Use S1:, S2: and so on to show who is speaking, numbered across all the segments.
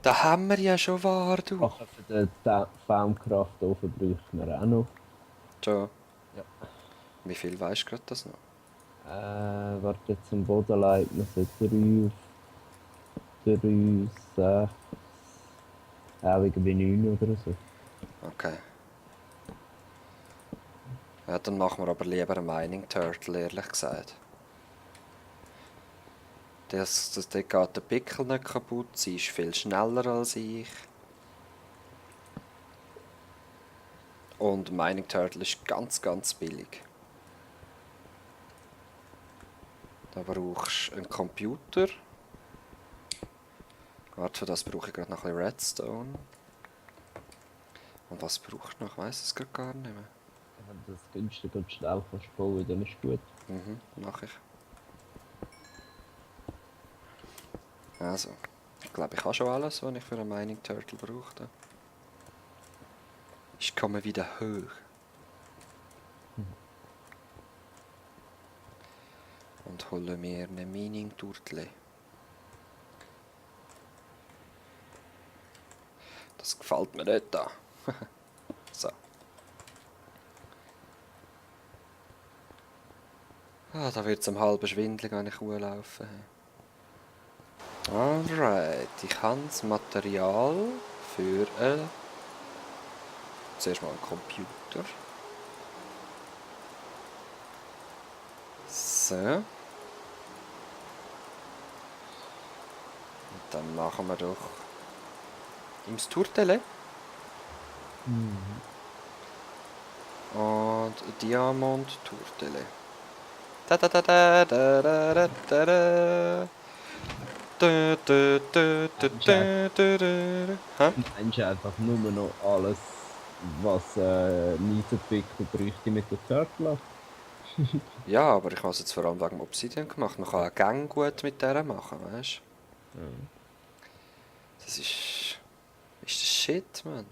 S1: Da haben wir ja schon wahr, du.
S2: Ach, für den Faumkraftofen bräuchten wir auch noch.
S1: Schon.
S2: Ja.
S1: Wie viel weisst du gerade das noch?
S2: Warte, zum Boden legt man so 3 auf 3, 6, auch irgendwie 9 oder so.
S1: Okay. Ja, dann machen wir aber lieber einen Mining Turtle, ehrlich gesagt. Dort geht der Pickel nicht kaputt, sie ist viel schneller als ich. Und Mining Turtle ist ganz, ganz billig. Da brauchst du einen Computer. Warte, für das brauche ich gerade noch ein bisschen Redstone. Und was brauchst du noch? Ich weiss es gerade gar nicht mehr.
S2: Wenn du das günstig und schnell kannst bauen, dann ist gut.
S1: Mhm, mach ich. Also, ich glaube, ich habe schon alles, was ich für einen Mining Turtle brauchte. Ich komme wieder hoch. Und hole mir eine Mining Turtle. Das gefällt mir nicht da. So. Ah, da wird es um halb schwindelig, wenn ich laufe. Alright, ich habe das Material für zuerst mal einen Computer. So. Und dann machen wir doch im Turtele. Und Diamant Turtele. Da da da da da da da da da. Du, du, du, du, du, du, du. Hä?
S2: Du meinst einfach nur noch alles, was Niederentwicklung bräuchte mit der Turtle.
S1: Ja, aber ich habe es jetzt vor allem wegen Obsidian gemacht. Man kann einen Gang gut mit der machen, weißt du?
S2: Ja.
S1: Das ist. Ist das Shit, man.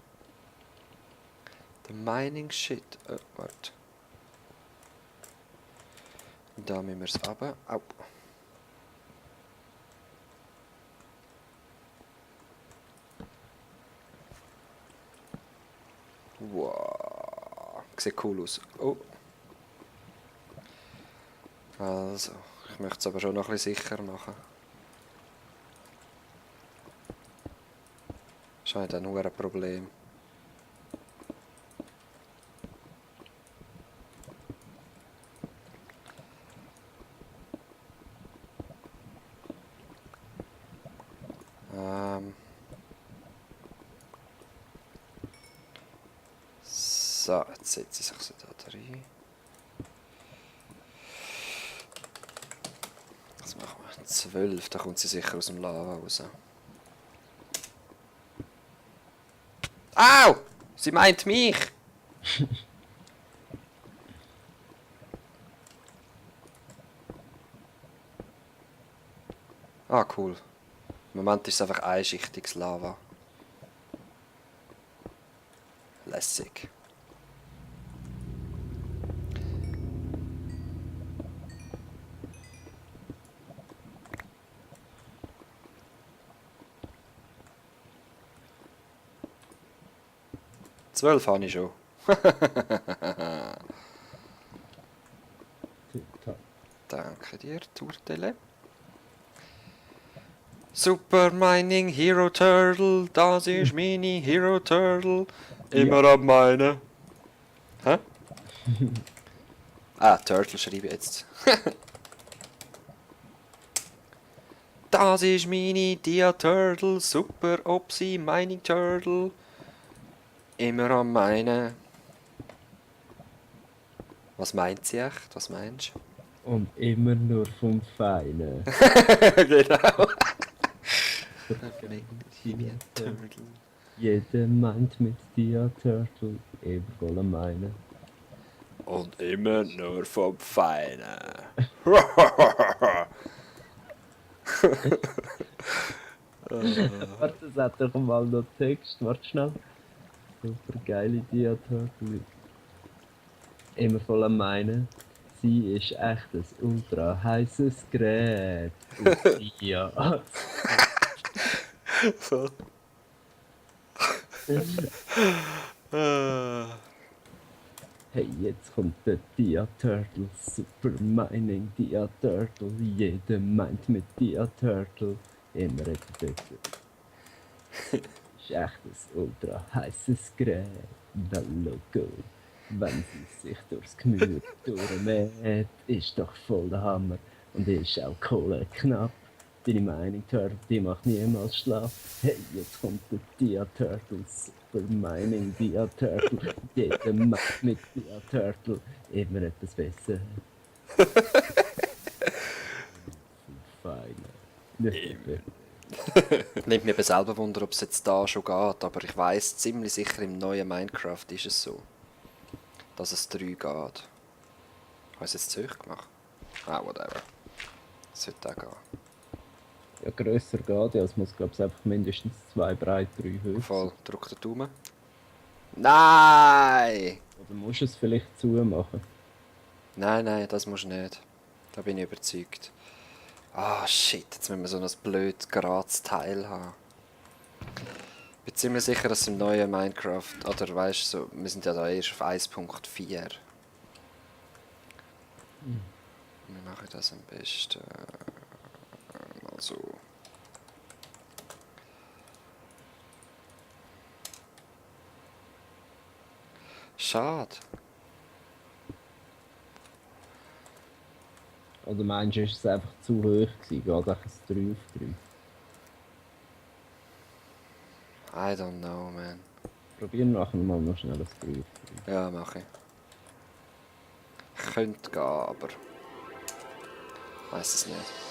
S1: Der Mining Shit. Warte. Da müssen wir es runter. Au. Wow. Sieht cool aus. Oh. Also, ich möchte es aber schon noch ein bisschen sicher machen. Scheint auch nur ein Problem. So, jetzt setze ich sie da rein. Das machen wir 12, da kommt sie sicher aus dem Lava raus. Au! Sie meint mich! Ah, cool. Im Moment ist es einfach einschichtiges Lava. Lässig. Zwölf habe ich schon.
S2: Tipptopp.
S1: Danke dir, Turtele. Super Mining Hero Turtle, das ist meine Hero Turtle. Immer
S2: Ja.
S1: ab meine. Hä? Ah, Turtle schreibe ich jetzt. Das ist meine Dia Turtle, Super Opsi Mining Turtle. Immer am meinen. Was meint sie echt? Was meinst
S2: Und immer nur vom Feinen.
S1: du? Genau.
S2: Dia
S1: Turtle.
S2: Jeder meint mit Dia Turtle eben voll am meinen.
S1: Und immer nur vom Feinen.
S2: Warte, das hat doch mal noch Text. Warte schnell. Super geile Dia Turtle. Immer voll am meinen. Sie ist echt ein ultra heißes Gerät. Auf Dia.
S1: So.
S2: Hey, jetzt kommt der Dia Turtle, Super Mining Dia Turtle. Jeder meint mit Dia Turtle immer etwas besser. Ist echt ein ultra heißes Gerät. Well, Logo. Wenn sie sich durchs Gemüt durchmäht, ist doch voll der Hammer und ist auch Kohle knapp. Deine Meinung, Turtle, die macht niemals schlapp. Hey, jetzt kommt der Dia Turtle, Super Mining Dia Turtle. Jeder macht mit Dia Turtle immer etwas besser. Feine.
S1: Nimmt mir aber selber Wunder, ob es jetzt da schon geht, aber ich weiß ziemlich sicher, im neuen Minecraft ist es so, dass es 3 geht. Habe ich es jetzt zu hoch gemacht? Ah, whatever. Es sollte auch gehen.
S2: Ja, grösser geht ja, es muss glaube ich einfach mindestens 2 breit, 3 hoch
S1: Voll, drück den Daumen. Nein!
S2: Oder musst du es vielleicht zumachen?
S1: Nein, nein, das musst du nicht. Da bin ich überzeugt. Ah, shit, jetzt müssen wir so ein blöd gerades Teil haben. Ich bin ziemlich sicher, dass im neuen Minecraft, oder weißt du, so, wir sind ja da erst auf 1.4. Wie mache ich das am besten? Mal so. Schade.
S2: Oder meinst du, ist es einfach zu hoch gewesen? Geht einfach ein 3 auf 3?
S1: I don't know, man.
S2: Probieren nachher mal noch schnell ein 3 auf 3.
S1: Ja, mache ich. Könnte gehen, aber... weiß es nicht.